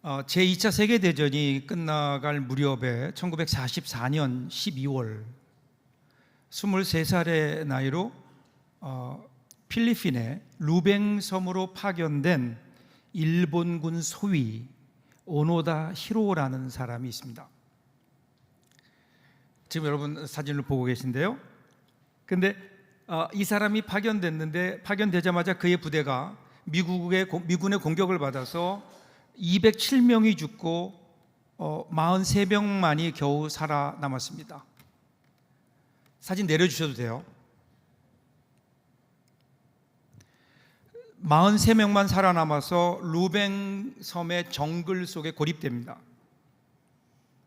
제2차 세계대전이 끝나갈 무렵에 1944년 12월 23살의 나이로 필리핀의 루뱅 섬으로 파견된 일본군 소위 오노다 히로라는 사람이 있습니다. 지금 여러분 사진을 보고 계신데요. 근데 이 사람이 파견되자마자 그의 부대가 미군의 공격을 받아서 207명이 죽고 43명만이 겨우 살아남았습니다. 사진 내려주셔도 돼요. 43명만 살아남아서 루뱅 섬의 정글 속에 고립됩니다.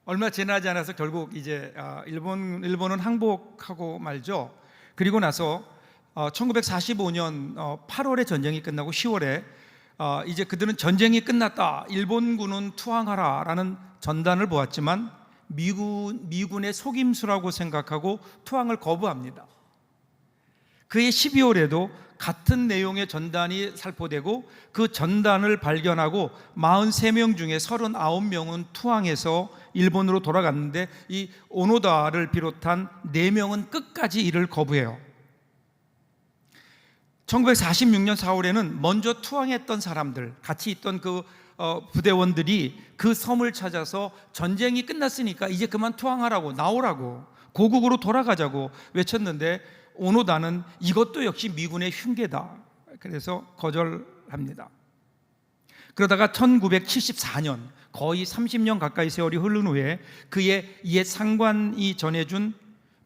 얼마 지나지 않아서 결국 이제 일본은 항복하고 말죠. 그리고 나서 1945년 8월에 전쟁이 끝나고 10월에 이제 그들은 전쟁이 끝났다, 일본군은 투항하라 라는 전단을 보았지만 미군의 속임수라고 생각하고 투항을 거부합니다. 그해 12월에도 같은 내용의 전단이 살포되고 그 전단을 발견하고 43명 중에 39명은 투항해서 일본으로 돌아갔는데 이 오노다를 비롯한 4명은 끝까지 이를 거부해요. 1946년 4월에는 먼저 투항했던 사람들, 같이 있던 그 부대원들이 그 섬을 찾아서 전쟁이 끝났으니까 이제 그만 투항하라고, 나오라고, 고국으로 돌아가자고 외쳤는데 오노다는 이것도 역시 미군의 흉계다, 그래서 거절합니다. 그러다가 1974년, 거의 30년 가까이 세월이 흐른 후에 그의 옛 상관이 전해준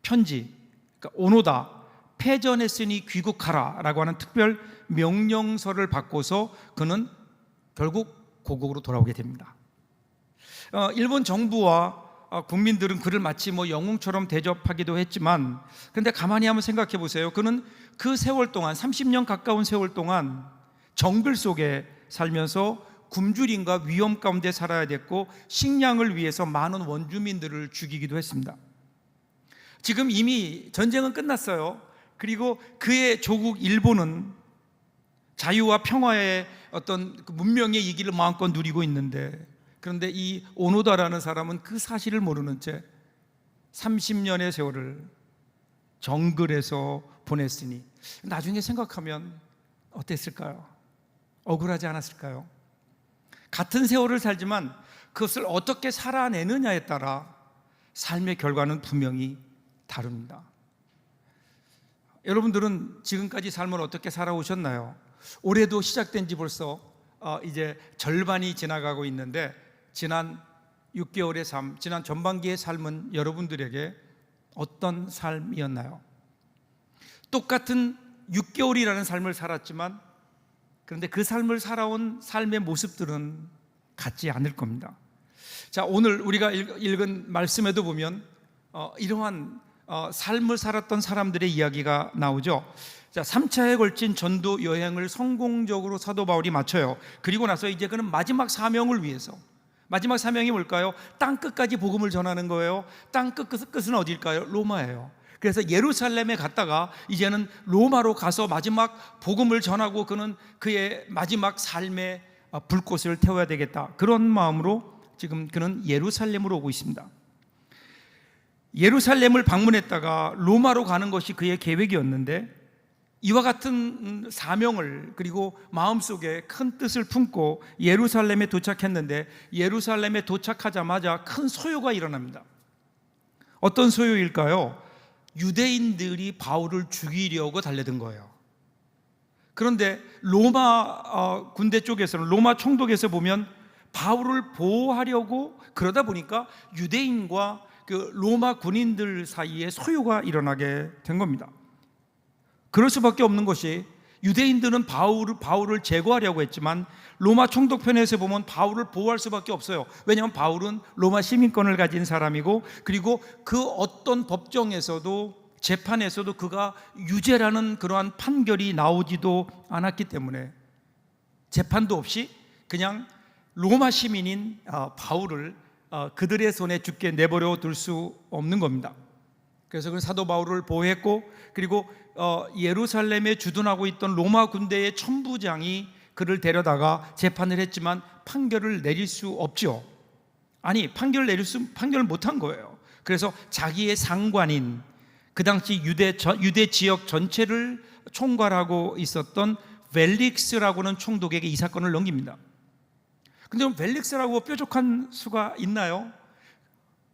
편지, 그러니까 오노다 패전했으니 귀국하라 라고 하는 특별 명령서를 받고서 그는 결국 고국으로 돌아오게 됩니다. 일본 정부와 국민들은 그를 마치 영웅처럼 대접하기도 했지만, 그런데 가만히 한번 생각해 보세요. 그는 그 세월 동안, 30년 가까운 세월 동안 정글 속에 살면서 굶주림과 위험 가운데 살아야 됐고, 식량을 위해서 많은 원주민들을 죽이기도 했습니다. 지금 이미 전쟁은 끝났어요. 그리고 그의 조국 일본은 자유와 평화의 어떤 문명의 이기를 마음껏 누리고 있는데, 그런데 이 오노다라는 사람은 그 사실을 모르는 채 30년의 세월을 정글에서 보냈으니 나중에 생각하면 어땠을까요? 억울하지 않았을까요? 같은 세월을 살지만 그것을 어떻게 살아내느냐에 따라 삶의 결과는 분명히 다릅니다. 여러분들은 지금까지 삶을 어떻게 살아오셨나요? 올해도 시작된 지 벌써 이제 절반이 지나가고 있는데, 지난 6개월의 삶, 지난 전반기의 삶은 여러분들에게 어떤 삶이었나요? 똑같은 6개월이라는 삶을 살았지만, 그런데 그 삶을 살아온 삶의 모습들은 같지 않을 겁니다. 자, 오늘 우리가 읽은 말씀에도 보면 이러한 삶을 살았던 사람들의 이야기가 나오죠. 자, 3차에 걸친 전도 여행을 성공적으로 사도 바울이 마쳐요. 그리고 나서 이제 그는 마지막 사명을 위해서, 마지막 사명이 뭘까요? 땅 끝까지 복음을 전하는 거예요. 땅 끝은 어디일까요? 로마예요. 그래서 예루살렘에 갔다가 이제는 로마로 가서 마지막 복음을 전하고 그는 그의 마지막 삶의 불꽃을 태워야 되겠다, 그런 마음으로 지금 그는 예루살렘으로 오고 있습니다. 예루살렘을 방문했다가 로마로 가는 것이 그의 계획이었는데, 이와 같은 사명을 그리고 마음속에 큰 뜻을 품고 예루살렘에 도착했는데, 예루살렘에 도착하자마자 큰 소요가 일어납니다. 어떤 소요일까요? 유대인들이 바울을 죽이려고 달려든 거예요. 그런데 로마 군대 쪽에서는, 로마 총독에서 보면 바울을 보호하려고 그러다 보니까 유대인과 그 로마 군인들 사이에 소요가 일어나게 된 겁니다. 그럴 수밖에 없는 것이, 유대인들은 바울을 제거하려고 했지만 로마 총독편에서 보면 바울을 보호할 수밖에 없어요. 왜냐하면 바울은 로마 시민권을 가진 사람이고, 그리고 그 어떤 법정에서도, 재판에서도 그가 유죄라는 그러한 판결이 나오지도 않았기 때문에 재판도 없이 그냥 로마 시민인 바울을 그들의 손에 죽게 내버려 둘 수 없는 겁니다. 그래서 그 사도 바울을 보호했고, 그리고 예루살렘에 주둔하고 있던 로마 군대의 천부장이 그를 데려다가 재판을 했지만 판결을 내릴 수 없죠. 아니, 판결을 못한 거예요. 그래서 자기의 상관인 그 당시 유대 지역 전체를 총괄하고 있었던 벨릭스라고는 총독에게 이 사건을 넘깁니다. 근데 벨릭스라고 뾰족한 수가 있나요?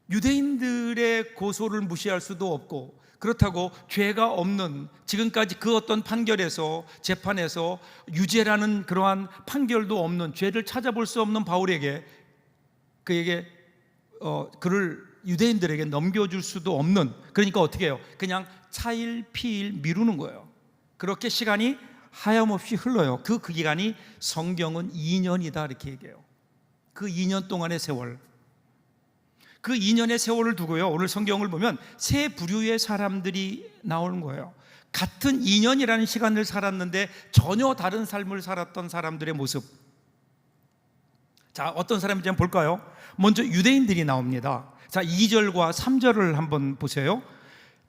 유대인들의 고소를 무시할 수도 없고, 그렇다고 죄가 없는, 지금까지 그 어떤 판결에서, 재판에서 유죄라는 그러한 판결도 없는, 죄를 찾아볼 수 없는 바울에게, 그를 유대인들에게 넘겨줄 수도 없는, 그러니까 어떻게 해요? 그냥 차일피일 미루는 거예요. 그렇게 시간이 하염없이 흘러요. 그 기간이 성경은 2년이다 이렇게 얘기해요. 그 2년 동안의 세월, 그 2년의 세월을 두고요, 오늘 성경을 보면 세 부류의 사람들이 나오는 거예요. 같은 2년이라는 시간을 살았는데 전혀 다른 삶을 살았던 사람들의 모습. 자, 어떤 사람인지 한번 볼까요? 먼저 유대인들이 나옵니다. 자, 2절과 3절을 한번 보세요.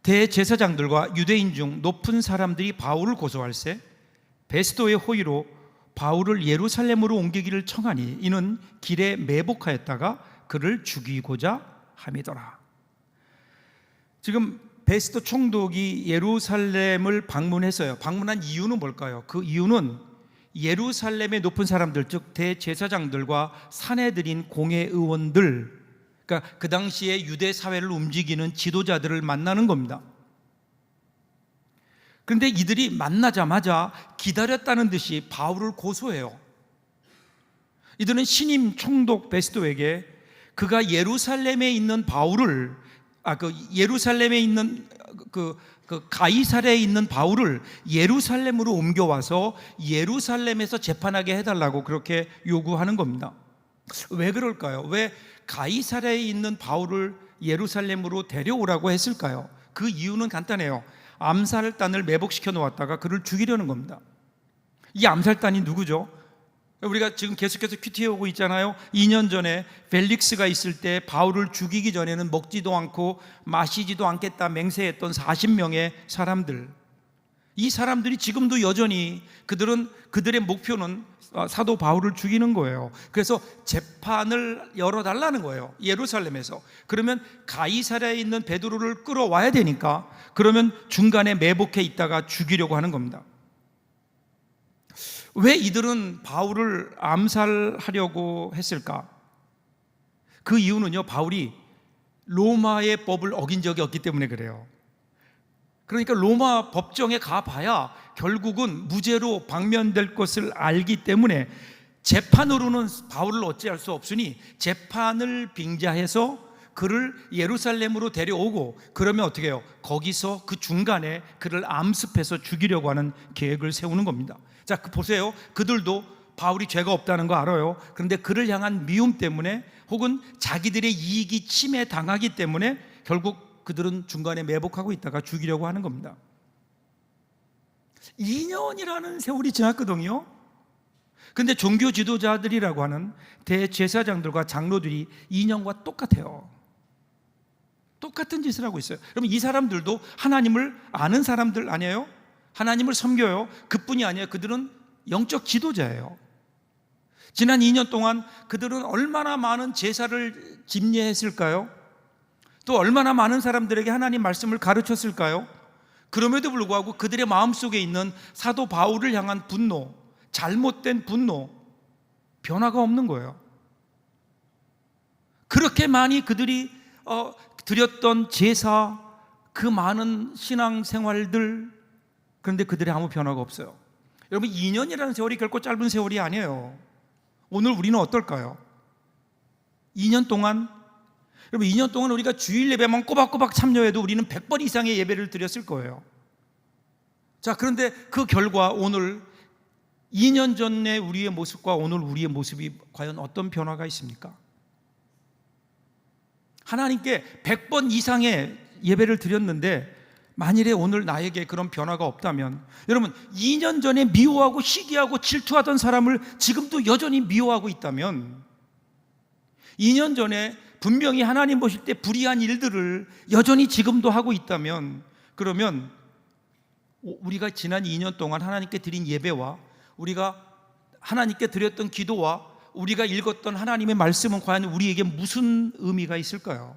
대제사장들과 유대인 중 높은 사람들이 바울을 고소할세 베스도의 호의로 바울을 예루살렘으로 옮기기를 청하니 이는 길에 매복하였다가 그를 죽이고자 함이더라. 지금 베스도 총독이 예루살렘을 방문했어요. 방문한 이유는 뭘까요? 그 이유는 예루살렘의 높은 사람들, 즉 대제사장들과 사내들인 공회의원들, 그러니까 그 당시에 유대 사회를 움직이는 지도자들을 만나는 겁니다. 그런데 이들이 만나자마자 기다렸다는 듯이 바울을 고소해요. 이들은 신임 총독 베스도에게 그가 예루살렘에 있는 바울을, 예루살렘에 있는 가이사랴에 있는 바울을 예루살렘으로 옮겨와서 예루살렘에서 재판하게 해달라고 그렇게 요구하는 겁니다. 왜 그럴까요? 왜 가이사랴에 있는 바울을 예루살렘으로 데려오라고 했을까요? 그 이유는 간단해요. 암살단을 매복시켜 놓았다가 그를 죽이려는 겁니다. 이 암살단이 누구죠? 우리가 지금 계속해서 큐티에 오고 있잖아요. 2년 전에 벨릭스가 있을 때 바울을 죽이기 전에는 먹지도 않고 마시지도 않겠다 맹세했던 40명의 사람들, 이 사람들이 지금도 여전히 그들의 목표는 사도 바울을 죽이는 거예요. 그래서 재판을 열어달라는 거예요, 예루살렘에서. 그러면 가이사랴에 있는 베드로를 끌어와야 되니까, 그러면 중간에 매복해 있다가 죽이려고 하는 겁니다. 왜 이들은 바울을 암살하려고 했을까? 그 이유는요, 바울이 로마의 법을 어긴 적이 없기 때문에 그래요. 그러니까 로마 법정에 가봐야 결국은 무죄로 방면될 것을 알기 때문에 재판으로는 바울을 어찌할 수 없으니 재판을 빙자해서 그를 예루살렘으로 데려오고, 그러면 어떻게 해요? 거기서 그 중간에 그를 암습해서 죽이려고 하는 계획을 세우는 겁니다. 자, 보세요. 그들도 바울이 죄가 없다는 거 알아요. 그런데 그를 향한 미움 때문에, 혹은 자기들의 이익이 침해당하기 때문에 결국 그들은 중간에 매복하고 있다가 죽이려고 하는 겁니다. 2년이라는 세월이 지났거든요. 근데 종교 지도자들이라고 하는 대제사장들과 장로들이 2년과 똑같아요. 똑같은 짓을 하고 있어요. 그럼 이 사람들도 하나님을 아는 사람들 아니에요? 하나님을 섬겨요. 그뿐이 아니에요. 그들은 영적 지도자예요. 지난 2년 동안 그들은 얼마나 많은 제사를 집례했을까요? 또 얼마나 많은 사람들에게 하나님 말씀을 가르쳤을까요? 그럼에도 불구하고 그들의 마음속에 있는 사도 바울을 향한 분노, 잘못된 분노, 변화가 없는 거예요. 그렇게 많이 그들이 드렸던 제사, 그 많은 신앙생활들, 그런데 그들의 아무 변화가 없어요. 여러분, 2년이라는 세월이 결코 짧은 세월이 아니에요. 오늘 우리는 어떨까요? 2년 동안, 여러분, 2년 동안 우리가 주일 예배만 꼬박꼬박 참여해도 우리는 100번 이상의 예배를 드렸을 거예요. 자, 그런데 그 결과 오늘 2년 전의 우리의 모습과 오늘 우리의 모습이 과연 어떤 변화가 있습니까? 하나님께 100번 이상의 예배를 드렸는데 만일에 오늘 나에게 그런 변화가 없다면, 여러분, 2년 전에 미워하고 시기하고 질투하던 사람을 지금도 여전히 미워하고 있다면, 2년 전에 분명히 하나님 보실 때 불의한 일들을 여전히 지금도 하고 있다면, 그러면 우리가 지난 2년 동안 하나님께 드린 예배와 우리가 하나님께 드렸던 기도와 우리가 읽었던 하나님의 말씀은 과연 우리에게 무슨 의미가 있을까요?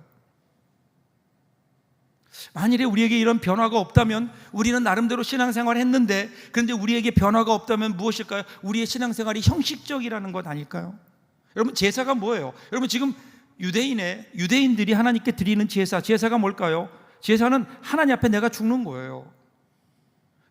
만일에 우리에게 이런 변화가 없다면 우리는 나름대로 신앙생활을 했는데, 그런데 우리에게 변화가 없다면 무엇일까요? 우리의 신앙생활이 형식적이라는 것 아닐까요? 여러분, 제사가 뭐예요? 여러분, 지금 유대인들이 하나님께 드리는 제사가 뭘까요? 제사는 하나님 앞에 내가 죽는 거예요.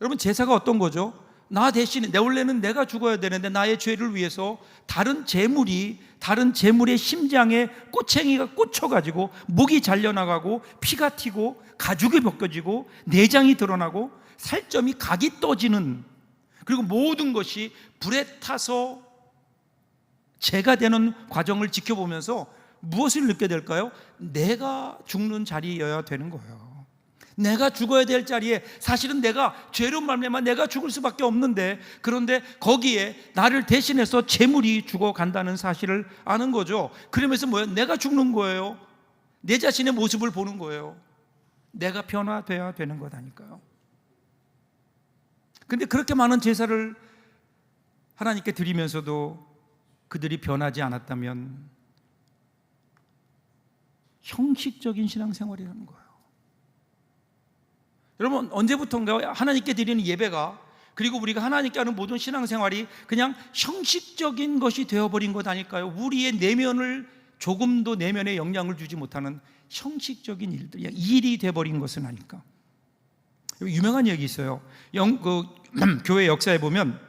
여러분, 제사가 어떤 거죠? 나 대신에, 원래는 내가 죽어야 되는데 나의 죄를 위해서 다른 제물의 심장에 꼬챙이가 꽂혀가지고 목이 잘려나가고 피가 튀고 가죽이 벗겨지고 내장이 드러나고 살점이 각이 떠지는, 그리고 모든 것이 불에 타서 재가 되는 과정을 지켜보면서 무엇을 느끼게 될까요? 내가 죽는 자리여야 되는 거예요. 내가 죽어야 될 자리에, 사실은 내가 죄로 말미암아 내가 죽을 수밖에 없는데, 그런데 거기에 나를 대신해서 제물이 죽어간다는 사실을 아는 거죠. 그러면서 뭐예요? 내가 죽는 거예요. 내 자신의 모습을 보는 거예요. 내가 변화돼야 되는 거다니까요. 근데 그렇게 많은 제사를 하나님께 드리면서도 그들이 변하지 않았다면 형식적인 신앙생활이라는 거예요. 여러분, 언제부턴가 하나님께 드리는 예배가, 그리고 우리가 하나님께 하는 모든 신앙생활이 그냥 형식적인 것이 되어버린 것 아닐까요? 우리의 내면을, 조금도 내면에 영향을 주지 못하는 형식적인 일이 되어버린 것은 아닐까? 유명한 얘기 있어요. 교회 역사에 보면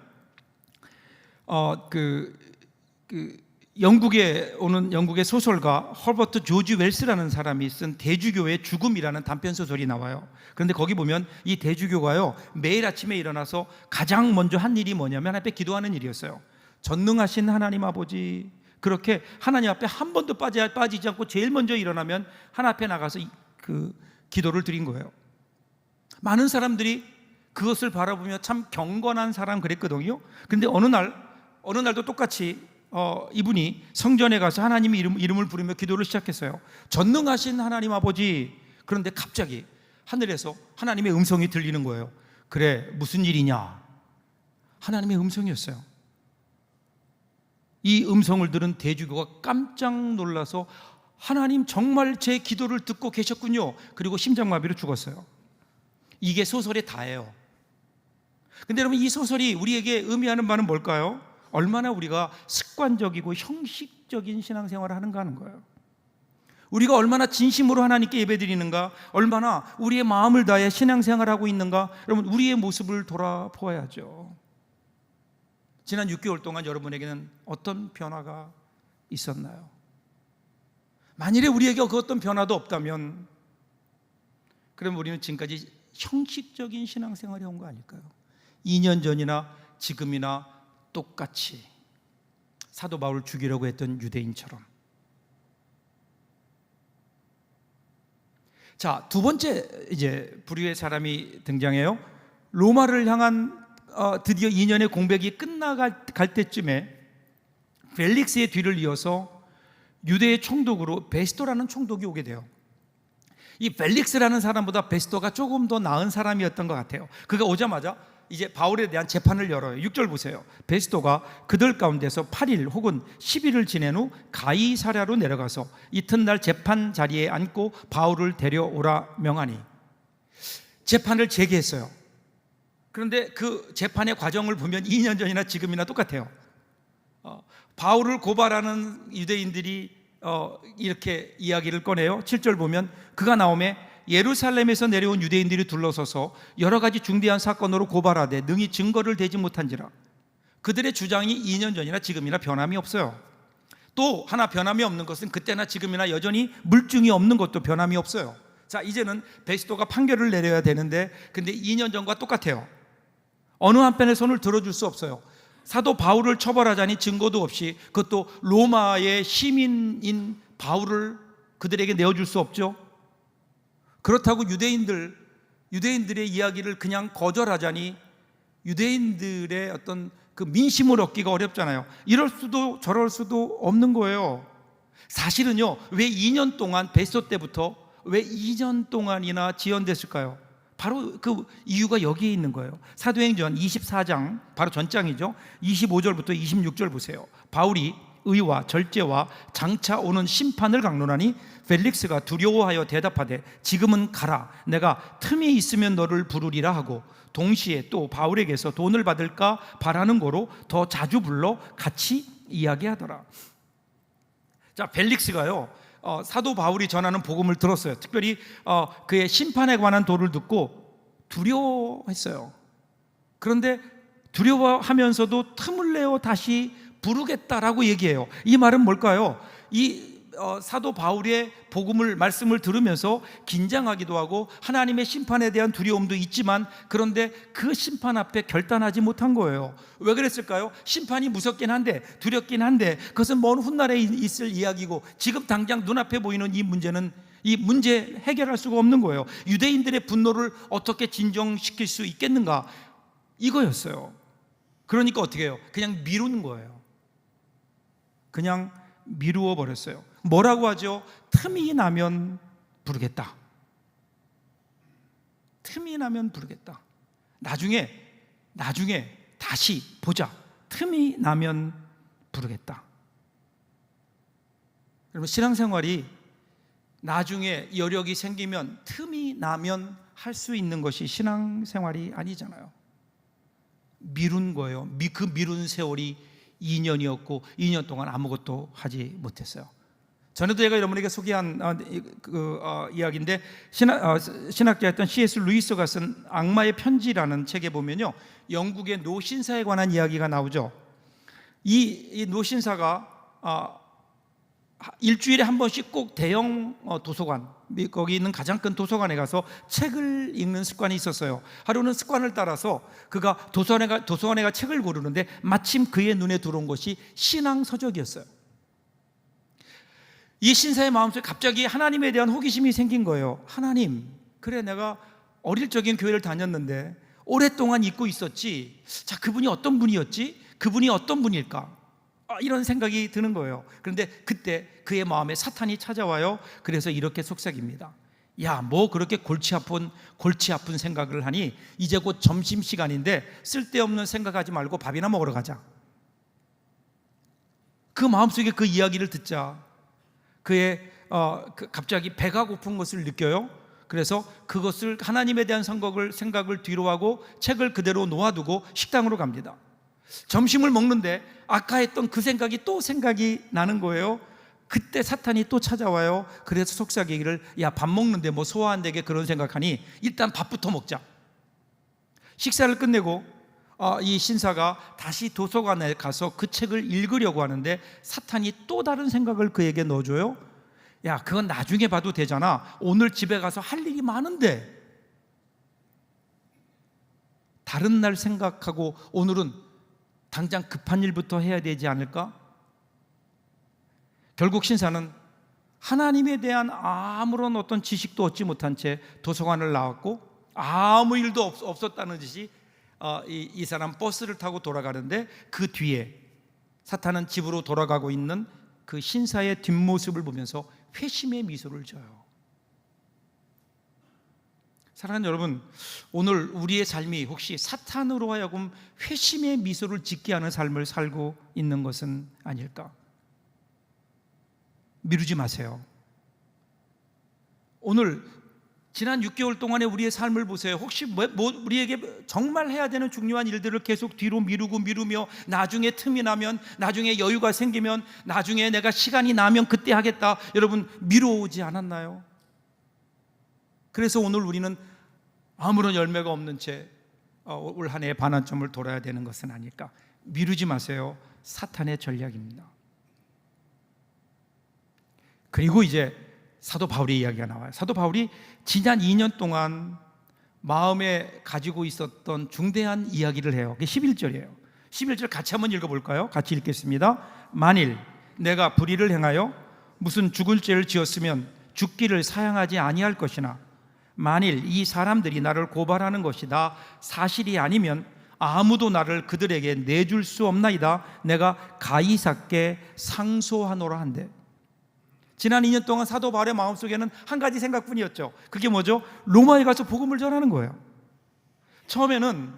영국의 소설가 허버트 조지 웰스라는 사람이 쓴 대주교의 죽음이라는 단편 소설이 나와요. 그런데 거기 보면 이 대주교가요, 매일 아침에 일어나서 가장 먼저 한 일이 뭐냐면 하나님 앞에 기도하는 일이었어요. 전능하신 하나님 아버지, 그렇게 하나님 앞에 한 번도 빠지지 않고 제일 먼저 일어나면 하나님 앞에 나가서 그 기도를 드린 거예요. 많은 사람들이 그것을 바라보며 참 경건한 사람 그랬거든요. 근데 어느 날도 똑같이 이분이 성전에 가서 하나님의 이름을 부르며 기도를 시작했어요. 전능하신 하나님 아버지. 그런데 갑자기 하늘에서 하나님의 음성이 들리는 거예요. 그래, 무슨 일이냐? 하나님의 음성이었어요. 이 음성을 들은 대주교가 깜짝 놀라서, 하나님 정말 제 기도를 듣고 계셨군요. 그리고 심장마비로 죽었어요. 이게 소설의 다예요. 근데 여러분, 이 소설이 우리에게 의미하는 바는 뭘까요? 얼마나 우리가 습관적이고 형식적인 신앙생활을 하는가 하는 거예요. 우리가 얼마나 진심으로 하나님께 예배드리는가, 얼마나 우리의 마음을 다해 신앙생활하고 있는가, 여러분, 우리의 모습을 돌아보아야죠. 지난 6개월 동안 여러분에게는 어떤 변화가 있었나요? 만일에 우리에게 그 어떤 변화도 없다면, 그럼 우리는 지금까지 형식적인 신앙생활이 온 거 아닐까요? 2년 전이나 지금이나 똑같이 사도 바울을 죽이려고 했던 유대인처럼. 자, 두 번째 이제 불의의 사람이 등장해요. 로마를 향한 드디어 2년의 공백이 끝나갈 때쯤에 펠릭스의 뒤를 이어서 유대의 총독으로 베스토라는 총독이 오게 돼요. 이 펠릭스라는 사람보다 베스토가 조금 더 나은 사람이었던 것 같아요. 그가 오자마자 이제 바울에 대한 재판을 열어요. 6절 보세요. 베스토가 그들 가운데서 8일 혹은 10일을 지낸 후 가이사랴로 내려가서 이튿날 재판 자리에 앉고 바울을 데려오라 명하니. 재판을 재개했어요. 그런데 그 재판의 과정을 보면 2년 전이나 지금이나 똑같아요. 바울을 고발하는 유대인들이 이렇게 이야기를 꺼내요. 7절 보면 그가 나오매 예루살렘에서 내려온 유대인들이 둘러서서 여러 가지 중대한 사건으로 고발하되 능히 증거를 대지 못한지라. 그들의 주장이 2년 전이나 지금이나 변함이 없어요. 또 하나 변함이 없는 것은 그때나 지금이나 여전히 물증이 없는 것도 변함이 없어요. 자, 이제는 베스토가 판결을 내려야 되는데, 근데 2년 전과 똑같아요. 어느 한편의 손을 들어줄 수 없어요. 사도 바울을 처벌하자니 증거도 없이, 그것도 로마의 시민인 바울을 그들에게 내어줄 수 없죠. 그렇다고 유대인들의 이야기를 그냥 거절하자니 유대인들의 어떤 그 민심을 얻기가 어렵잖아요. 이럴 수도 저럴 수도 없는 거예요. 사실은요, 왜 2년 동안 베스토 때부터 왜 2년 동안이나 지연됐을까요? 바로 그 이유가 여기에 있는 거예요. 사도행전 24장 바로 전장이죠. 25절부터 26절 보세요. 바울이 의와 절제와 장차 오는 심판을 강론하니 펠릭스가 두려워하여 대답하되 지금은 가라, 내가 틈이 있으면 너를 부르리라 하고 동시에 또 바울에게서 돈을 받을까 바라는 거로 더 자주 불러 같이 이야기하더라. 자, 벨릭스가요 사도 바울이 전하는 복음을 들었어요. 특별히 그의 심판에 관한 도를 듣고 두려워했어요. 그런데 두려워하면서도 틈을 내어 다시 부르겠다라고 얘기해요. 이 말은 뭘까요? 이 사도 바울의 복음을 말씀을 들으면서 긴장하기도 하고 하나님의 심판에 대한 두려움도 있지만 그런데 그 심판 앞에 결단하지 못한 거예요. 왜 그랬을까요? 심판이 무섭긴 한데 두렵긴 한데 그것은 먼 훗날에 있을 이야기고 지금 당장 눈앞에 보이는 이 문제 해결할 수가 없는 거예요. 유대인들의 분노를 어떻게 진정시킬 수 있겠는가, 이거였어요. 그러니까 어떻게 해요? 그냥 미루는 거예요. 그냥 미루어 버렸어요. 뭐라고 하죠? 틈이 나면 부르겠다. 틈이 나면 부르겠다. 나중에 다시 보자. 틈이 나면 부르겠다. 여러분, 신앙생활이 나중에 여력이 생기면 틈이 나면 할 수 있는 것이 신앙생활이 아니잖아요. 미룬 거예요. 그 미룬 세월이 2년이었고 2년 동안 아무것도 하지 못했어요. 전에도 제가 여러분에게 소개한 이야기인데 신학자였던 C.S. 루이스가 쓴 악마의 편지라는 책에 보면요, 영국의 노신사에 관한 이야기가 나오죠. 이 노신사가 일주일에 한 번씩 꼭 대형 도서관, 거기 있는 가장 큰 도서관에 가서 책을 읽는 습관이 있었어요. 하루는 습관을 따라서 그가 도서관에 가 책을 고르는데 마침 그의 눈에 들어온 것이 신앙 서적이었어요. 이 신사의 마음속에 갑자기 하나님에 대한 호기심이 생긴 거예요. 하나님, 그래 내가 어릴 적엔 교회를 다녔는데 오랫동안 잊고 있었지. 자, 그분이 어떤 분이었지? 그분이 어떤 분일까? 이런 생각이 드는 거예요. 그런데 그때 그의 마음에 사탄이 찾아와요. 그래서 이렇게 속삭입니다. 야, 뭐 그렇게 골치 아픈 생각을 하니? 이제 곧 점심시간인데 쓸데없는 생각하지 말고 밥이나 먹으러 가자. 그 마음속에 그 이야기를 듣자 그의 갑자기 배가 고픈 것을 느껴요. 그래서 그것을 하나님에 대한 생각을 뒤로 하고 책을 그대로 놓아두고 식당으로 갑니다. 점심을 먹는데 아까 했던 그 생각이 또 생각이 나는 거예요. 그때 사탄이 또 찾아와요. 그래서 속삭이기를, 야, 밥 먹는데 뭐 소화 안 되게 그런 생각하니 일단 밥부터 먹자. 식사를 끝내고 이 신사가 다시 도서관에 가서 그 책을 읽으려고 하는데 사탄이 또 다른 생각을 그에게 넣어줘요. 야, 그건 나중에 봐도 되잖아. 오늘 집에 가서 할 일이 많은데. 다른 날 생각하고 오늘은 당장 급한 일부터 해야 되지 않을까? 결국 신사는 하나님에 대한 아무런 어떤 지식도 얻지 못한 채 도서관을 나왔고 아무 일도 없었다는 듯이 이 사람 버스를 타고 돌아가는데 그 뒤에 사탄은 집으로 돌아가고 있는 그 신사의 뒷모습을 보면서 회심의 미소를 져요. 사랑하는 여러분, 오늘 우리의 삶이 혹시 사탄으로 하여금 회심의 미소를 짓게 하는 삶을 살고 있는 것은 아닐까? 미루지 마세요. 오늘 지난 6개월 동안의 우리의 삶을 보세요. 혹시 우리에게 정말 해야 되는 중요한 일들을 계속 뒤로 미루며 나중에 틈이 나면, 나중에 여유가 생기면, 나중에 내가 시간이 나면 그때 하겠다, 여러분 미뤄오지 않았나요? 그래서 오늘 우리는 아무런 열매가 없는 채 올 한 해의 반환점을 돌아야 되는 것은 아닐까? 미루지 마세요. 사탄의 전략입니다. 그리고 이제 사도 바울의 이야기가 나와요. 사도 바울이 지난 2년 동안 마음에 가지고 있었던 중대한 이야기를 해요. 그게 11절이에요. 11절 같이 한번 읽어볼까요? 같이 읽겠습니다. 만일 내가 불의를 행하여 무슨 죽을 죄를 지었으면 죽기를 사양하지 아니할 것이나 만일 이 사람들이 나를 고발하는 것이 다 사실이 아니면 아무도 나를 그들에게 내줄 수 없나이다. 내가 가이사께 상소하노라 한대. 지난 2년 동안 사도 바울의 마음속에는 한 가지 생각뿐이었죠. 그게 뭐죠? 로마에 가서 복음을 전하는 거예요. 처음에는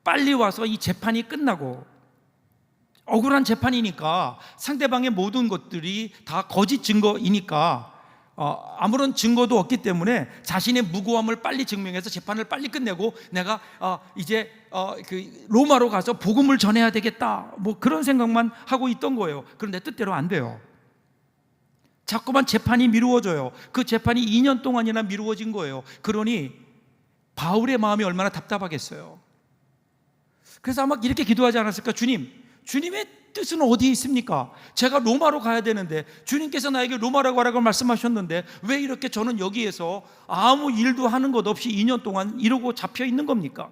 빨리 와서 이 재판이 끝나고 억울한 재판이니까 상대방의 모든 것들이 다 거짓 증거이니까 아무런 증거도 없기 때문에 자신의 무고함을 빨리 증명해서 재판을 빨리 끝내고 내가 이제 그 로마로 가서 복음을 전해야 되겠다, 뭐 그런 생각만 하고 있던 거예요. 그런데 뜻대로 안 돼요. 자꾸만 재판이 미루어져요. 그 재판이 2년 동안이나 미루어진 거예요. 그러니 바울의 마음이 얼마나 답답하겠어요. 그래서 아마 이렇게 기도하지 않았을까? 주님의 뜻은 어디에 있습니까? 제가 로마로 가야 되는데 주님께서 나에게 로마로 가라고 말씀하셨는데 왜 이렇게 저는 여기에서 아무 일도 하는 것 없이 2년 동안 이러고 잡혀 있는 겁니까?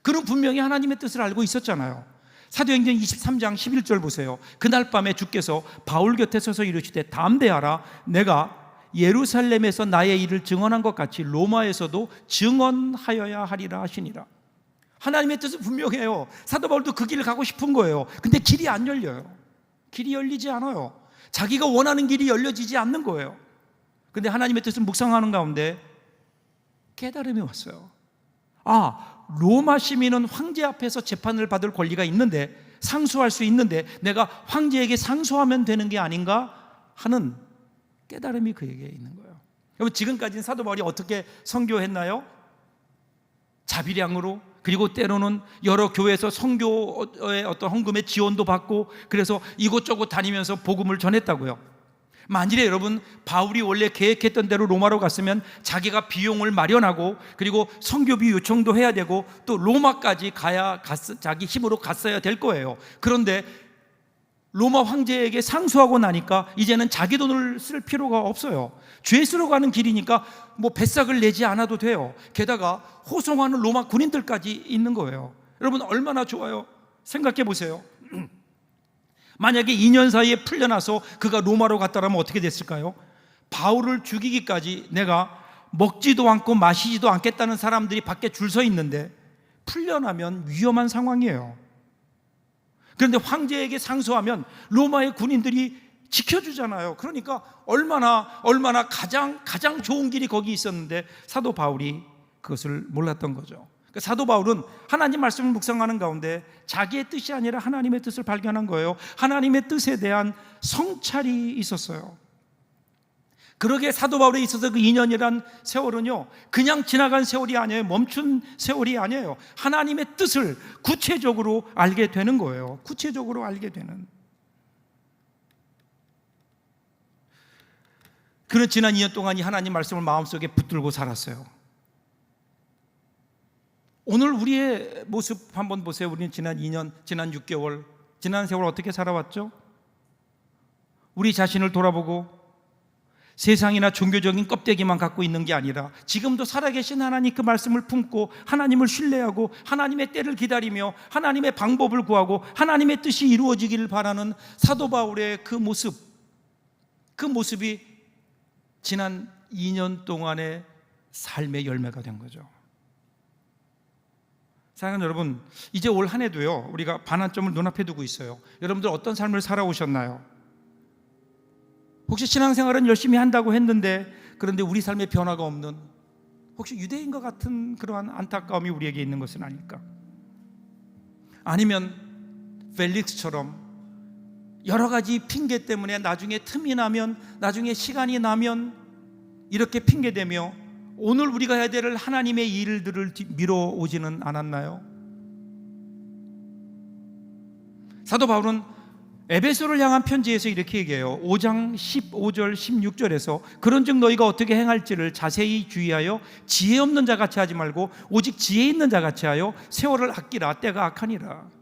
그는 분명히 하나님의 뜻을 알고 있었잖아요. 사도행전 23장 11절 보세요. 그날 밤에 주께서 바울 곁에 서서 이르시되 담대하라, 내가 예루살렘에서 나의 일을 증언한 것 같이 로마에서도 증언하여야 하리라 하시니라. 하나님의 뜻은 분명해요. 사도 바울도 그 길을 가고 싶은 거예요. 근데 길이 안 열려요. 길이 열리지 않아요. 자기가 원하는 길이 열려지지 않는 거예요. 근데 하나님의 뜻은 묵상하는 가운데 깨달음이 왔어요. 로마 시민은 황제 앞에서 재판을 받을 권리가 있는데, 상소할 수 있는데 내가 황제에게 상소하면 되는 게 아닌가 하는 깨달음이 그에게 있는 거예요. 여러분, 지금까지는 사도 바울이 어떻게 선교했나요? 자비량으로, 그리고 때로는 여러 교회에서 선교의 어떤 헌금의 지원도 받고, 그래서 이곳저곳 다니면서 복음을 전했다고요. 만일에 여러분 바울이 원래 계획했던 대로 로마로 갔으면 자기가 비용을 마련하고 그리고 선교비 요청도 해야 되고 또 로마까지 자기 힘으로 갔어야 될 거예요. 그런데 로마 황제에게 상소하고 나니까 이제는 자기 돈을 쓸 필요가 없어요. 죄수로 가는 길이니까 뭐 배삭을 내지 않아도 돼요. 게다가 호송하는 로마 군인들까지 있는 거예요. 여러분, 얼마나 좋아요. 생각해 보세요. 만약에 2년 사이에 풀려나서 그가 로마로 갔다라면 어떻게 됐을까요? 바울을 죽이기까지 내가 먹지도 않고 마시지도 않겠다는 사람들이 밖에 줄 서 있는데 풀려나면 위험한 상황이에요. 그런데 황제에게 상소하면 로마의 군인들이 지켜주잖아요. 그러니까 얼마나 가장 좋은 길이 거기 있었는데 사도 바울이 그것을 몰랐던 거죠. 사도 바울은 하나님 말씀을 묵상하는 가운데 자기의 뜻이 아니라 하나님의 뜻을 발견한 거예요. 하나님의 뜻에 대한 성찰이 있었어요. 그러기에 사도 바울에 있어서 그 2년이란 세월은요, 그냥 지나간 세월이 아니에요. 멈춘 세월이 아니에요. 하나님의 뜻을 구체적으로 알게 되는 거예요. 구체적으로 알게 되는. 그는 지난 2년 동안 이 하나님 말씀을 마음속에 붙들고 살았어요. 오늘 우리의 모습 한번 보세요. 우리는 지난 2년, 지난 6개월, 지난 세월 어떻게 살아왔죠? 우리 자신을 돌아보고 세상이나 종교적인 껍데기만 갖고 있는 게 아니라 지금도 살아계신 하나님 그 말씀을 품고 하나님을 신뢰하고 하나님의 때를 기다리며 하나님의 방법을 구하고 하나님의 뜻이 이루어지기를 바라는 사도 바울의 그 모습이 지난 2년 동안의 삶의 열매가 된 거죠. 사랑하는 여러분, 이제 올 한 해도요, 우리가 반환점을 눈앞에 두고 있어요. 여러분들 어떤 삶을 살아오셨나요? 혹시 신앙생활은 열심히 한다고 했는데 그런데 우리 삶에 변화가 없는, 혹시 유대인과 같은 그러한 안타까움이 우리에게 있는 것은 아닐까? 아니면 펠릭스처럼 여러 가지 핑계 때문에 나중에 틈이 나면, 나중에 시간이 나면 이렇게 핑계대며 오늘 우리가 해야 될 하나님의 일들을 미뤄오지는 않았나요? 사도 바울은 에베소를 향한 편지에서 이렇게 얘기해요. 5장 15절 16절에서 그런즉 너희가 어떻게 행할지를 자세히 주의하여 지혜 없는 자같이 하지 말고 오직 지혜 있는 자같이 하여 세월을 아끼라. 때가 악하니라.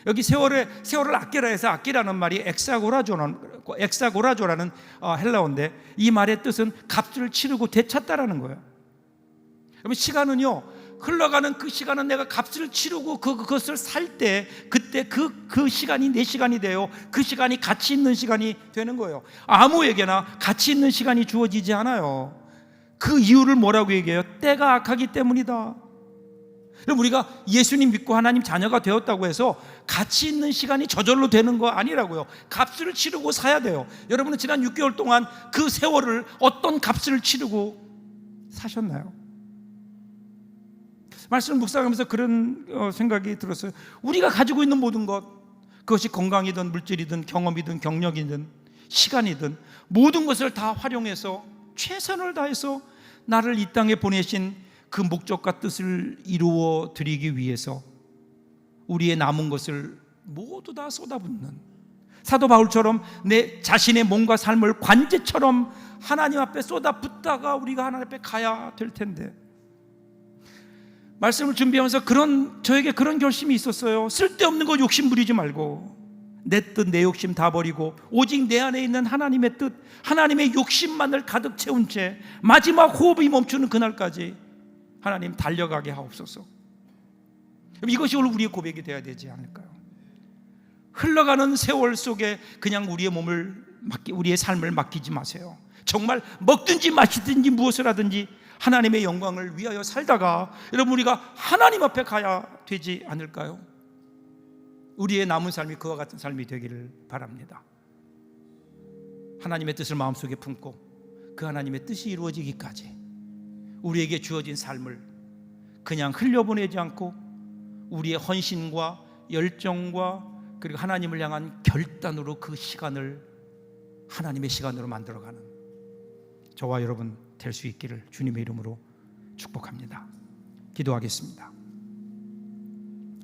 여기 세월을 아끼라 해서 아끼라는 말이 엑사고라조라는 헬라어인데 이 말의 뜻은 값을 치르고 되찾다라는 거예요. 그러면 시간은요, 흘러가는 그 시간은 내가 값을 치르고 그것을 살 때 그때 그 시간이 내 시간이 돼요. 그 시간이 가치 있는 시간이 되는 거예요. 아무에게나 가치 있는 시간이 주어지지 않아요. 그 이유를 뭐라고 얘기해요? 때가 악하기 때문이다. 그럼 우리가 예수님 믿고 하나님 자녀가 되었다고 해서 가치 있는 시간이 저절로 되는 거 아니라고요. 값을 치르고 사야 돼요. 여러분은 지난 6개월 동안 그 세월을 어떤 값을 치르고 사셨나요? 말씀을 묵상하면서 그런 생각이 들었어요. 우리가 가지고 있는 모든 것, 그것이 건강이든 물질이든 경험이든 경력이든 시간이든 모든 것을 다 활용해서 최선을 다해서 나를 이 땅에 보내신 그 목적과 뜻을 이루어 드리기 위해서 우리의 남은 것을 모두 다 쏟아붓는, 사도 바울처럼 내 자신의 몸과 삶을 관제처럼 하나님 앞에 쏟아붓다가 우리가 하나님 앞에 가야 될 텐데, 말씀을 준비하면서 저에게 그런 결심이 있었어요. 쓸데없는 거 욕심 부리지 말고 내 뜻, 내 욕심 다 버리고 오직 내 안에 있는 하나님의 뜻, 하나님의 욕심만을 가득 채운 채 마지막 호흡이 멈추는 그날까지 하나님 달려가게 하옵소서. 이것이 오늘 우리의 고백이 되어야 되지 않을까요? 흘러가는 세월 속에 그냥 우리의 삶을 맡기지 마세요. 정말 먹든지 마시든지 무엇을 하든지 하나님의 영광을 위하여 살다가 여러분, 우리가 하나님 앞에 가야 되지 않을까요? 우리의 남은 삶이 그와 같은 삶이 되기를 바랍니다. 하나님의 뜻을 마음속에 품고 그 하나님의 뜻이 이루어지기까지 우리에게 주어진 삶을 그냥 흘려보내지 않고 우리의 헌신과 열정과 그리고 하나님을 향한 결단으로 그 시간을 하나님의 시간으로 만들어가는 저와 여러분 될 수 있기를 주님의 이름으로 축복합니다. 기도하겠습니다.